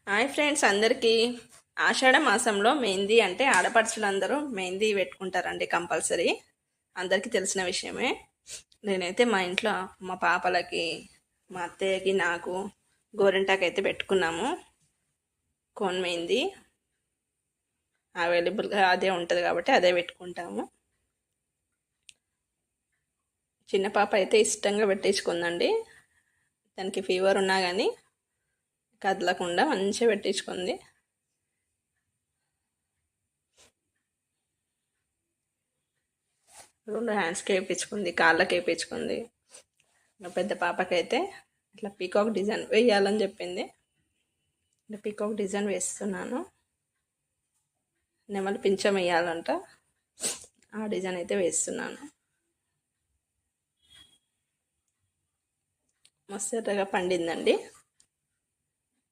Hi friends, అందరికీ ఆషాఢ మాసంలో మెహందీ అంటే ఆడపడుచులందరూ మెహందీ పెట్టుకుంటారండి కంపల్సరీ. అందరికీ తెలిసిన విషయమే. నేనైతే మా ఇంట్లో మా పాపలకి, మా అత్తయ్యకి, నాకు గోరింటాకు అయితే పెట్టుకున్నాము. కోన్ మెహందీ అవైలబుల్గా అదే ఉంటుంది కాబట్టి అదే పెట్టుకుంటాము. చిన్న పాప అయితే ఇష్టంగా పెట్టించుకుందండి. దానికి ఫీవర్ ఉన్నా కానీ కదలకుండా మంచిగా పెట్టించుకుంది. రెండు హ్యాండ్స్కి వేయించుకుంది, కాళ్ళకి వేయించుకుంది. పెద్ద పాపకైతే ఇట్లా పీకాక్ డిజైన్ వేయాలని చెప్పింది. ఇట్లా పీకాక్ డిజైన్ వేస్తున్నాను. నెమలి పింఛం వేయాలంట, ఆ డిజైన్ అయితే వేస్తున్నాను. మస్తు ఎర్రగా పండిందండి.